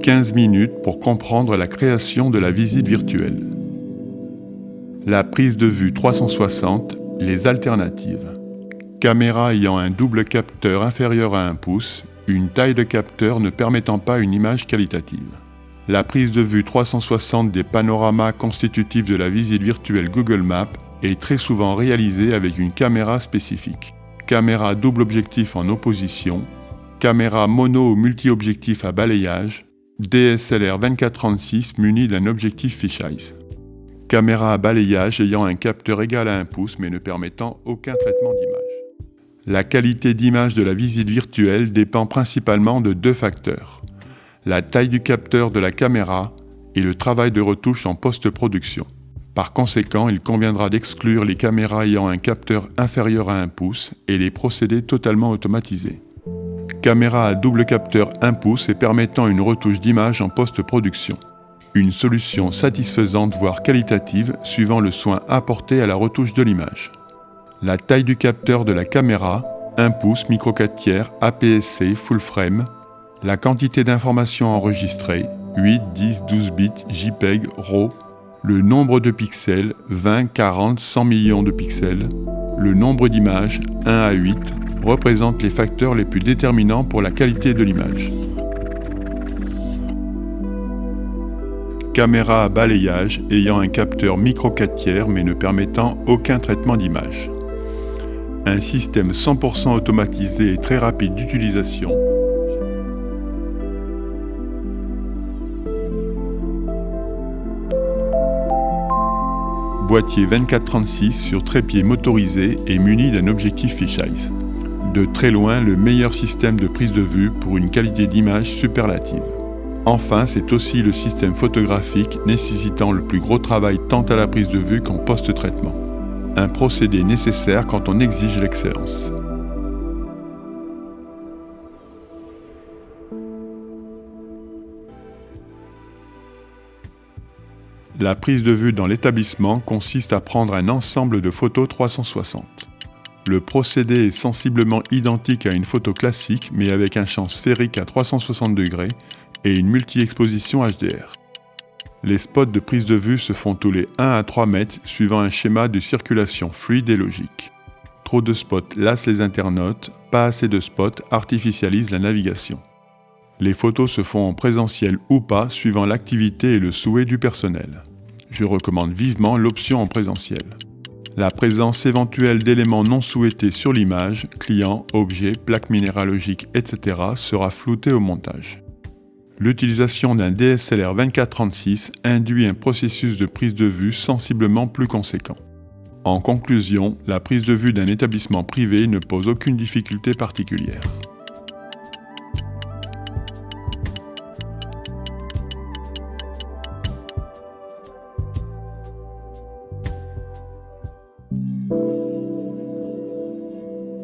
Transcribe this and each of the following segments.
15 minutes pour comprendre la création de la visite virtuelle. La prise de vue 360, les alternatives. Caméra ayant un double capteur inférieur à 1 pouce, une taille de capteur ne permettant pas une image qualitative. La prise de vue 360 des panoramas constitutifs de la visite virtuelle Google Maps est très souvent réalisée avec une caméra spécifique. Caméra double objectif en opposition, caméra mono ou multi-objectif à balayage, DSLR 24-36 muni d'un objectif fisheye. Caméra à balayage ayant un capteur égal à 1 pouce mais ne permettant aucun traitement d'image. La qualité d'image de la visite virtuelle dépend principalement de 2 facteurs. La taille du capteur de la caméra et le travail de retouche en post-production. Par conséquent, il conviendra d'exclure les caméras ayant un capteur inférieur à 1 pouce et les procédés totalement automatisés. Caméra à double capteur 1 pouce et permettant une retouche d'image en post-production. Une solution satisfaisante voire qualitative suivant le soin apporté à la retouche de l'image. La taille du capteur de la caméra, 1 pouce micro 4/3, APS-C, full frame. La quantité d'informations enregistrées, 8, 10, 12 bits, JPEG, RAW. Le nombre de pixels, 20, 40, 100 millions de pixels. Le nombre d'images, 1 à 8, représentent les facteurs les plus déterminants pour la qualité de l'image. Caméra à balayage ayant un capteur micro 4/3 mais ne permettant aucun traitement d'image. Un système 100% automatisé et très rapide d'utilisation. Boîtier 24-36 sur trépied motorisé et muni d'un objectif fisheye. De très loin, le meilleur système de prise de vue pour une qualité d'image superlative. Enfin, c'est aussi le système photographique nécessitant le plus gros travail tant à la prise de vue qu'en post-traitement. Un procédé nécessaire quand on exige l'excellence. La prise de vue dans l'établissement consiste à prendre un ensemble de photos 360. Le procédé est sensiblement identique à une photo classique mais avec un champ sphérique à 360 degrés et une multi-exposition HDR. Les spots de prise de vue se font tous les 1 à 3 mètres suivant un schéma de circulation fluide et logique. Trop de spots lassent les internautes, pas assez de spots artificialisent la navigation. Les photos se font en présentiel ou pas suivant l'activité et le souhait du personnel. Je recommande vivement l'option en présentiel. La présence éventuelle d'éléments non souhaités sur l'image, clients, objets, plaques minéralogiques, etc. sera floutée au montage. L'utilisation d'un DSLR 24-36 induit un processus de prise de vue sensiblement plus conséquent. En conclusion, la prise de vue d'un établissement privé ne pose aucune difficulté particulière.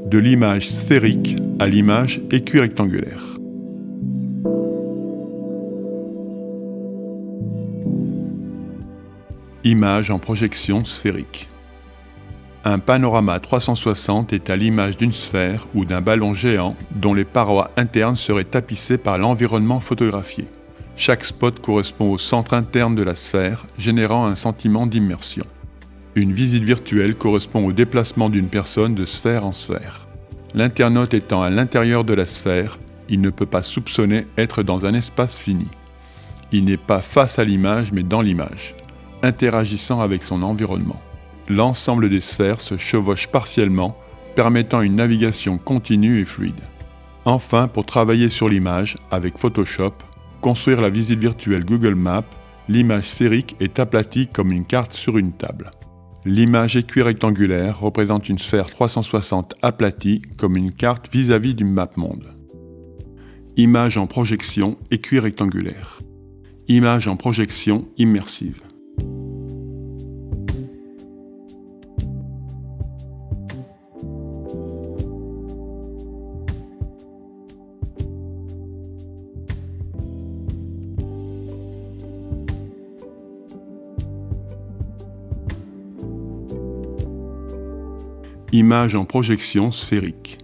De l'image sphérique à l'image équirectangulaire. Image en projection sphérique. Un panorama 360 est à l'image d'une sphère ou d'un ballon géant dont les parois internes seraient tapissées par l'environnement photographié. Chaque spot correspond au centre interne de la sphère, générant un sentiment d'immersion. Une visite virtuelle correspond au déplacement d'une personne de sphère en sphère. L'internaute étant à l'intérieur de la sphère, il ne peut pas soupçonner être dans un espace fini. Il n'est pas face à l'image mais dans l'image, interagissant avec son environnement. L'ensemble des sphères se chevauche partiellement, permettant une navigation continue et fluide. Enfin, pour travailler sur l'image, avec Photoshop, construire la visite virtuelle Google Maps, l'image sphérique est aplatie comme une carte sur une table. L'image équirectangulaire représente une sphère 360 aplatie comme une carte vis-à-vis du map-monde. Image en projection équirectangulaire. Image en projection immersive. Image en projection sphérique.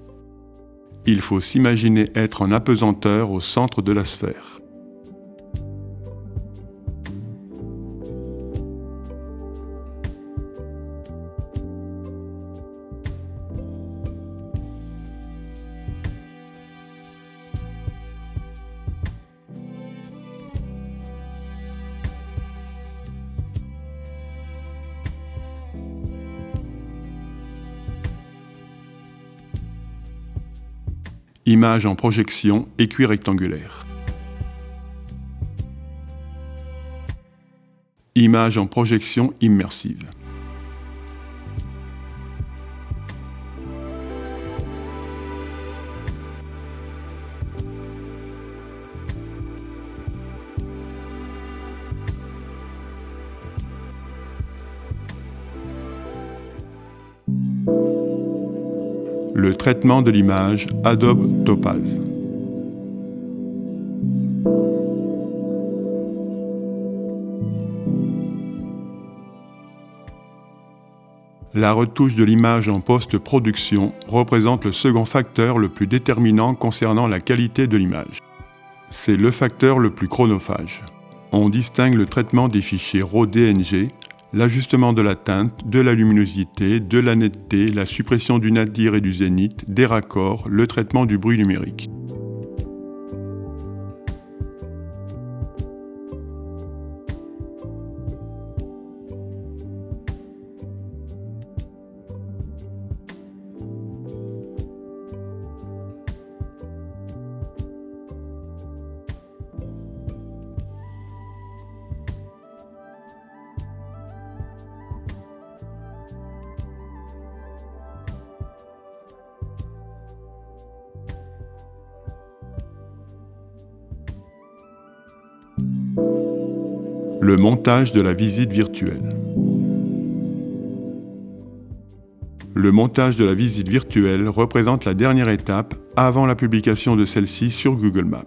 Il faut s'imaginer être en apesanteur au centre de la sphère. Image en projection écui rectangulaire. Image en projection immersive. Le traitement de l'image Adobe Topaz. La retouche de l'image en post-production représente le second facteur le plus déterminant concernant la qualité de l'image. C'est le facteur le plus chronophage. On distingue le traitement des fichiers RAW DNG, l'ajustement de la teinte, de la luminosité, de la netteté, la suppression du nadir et du zénith, des raccords, le traitement du bruit numérique. Le montage de la visite virtuelle. Le montage de la visite virtuelle représente la dernière étape avant la publication de celle-ci sur Google Maps.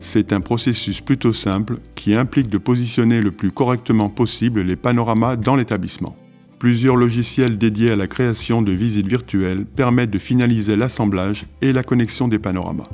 C'est un processus plutôt simple qui implique de positionner le plus correctement possible les panoramas dans l'établissement. Plusieurs logiciels dédiés à la création de visites virtuelles permettent de finaliser l'assemblage et la connexion des panoramas.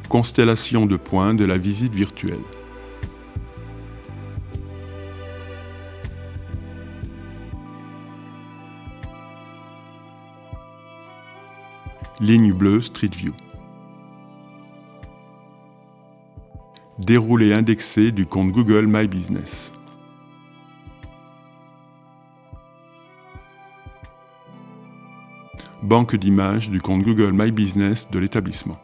Constellation de points de la visite virtuelle. Ligne bleue Street View. Déroulé indexé du compte Google My Business. Banque d'images du compte Google My Business de l'établissement.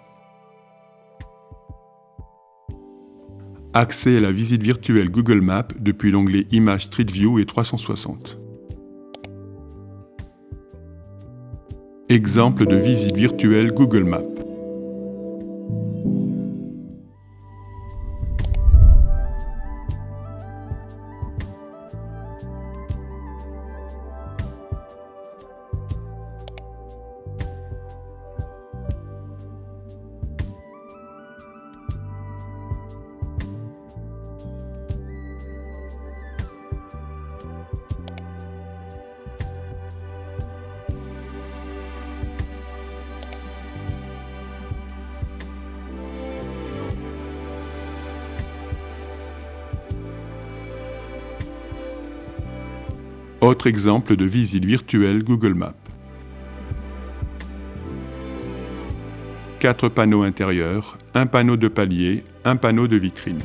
Accès à la visite virtuelle Google Maps depuis l'onglet Images Street View et 360. Exemple de visite virtuelle Google Maps. Autre exemple de visite virtuelle Google Maps. 4 panneaux intérieurs, un panneau de palier, un panneau de vitrine.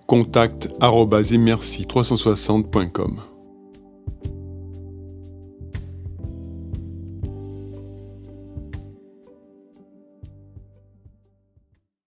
contact@immersi360.com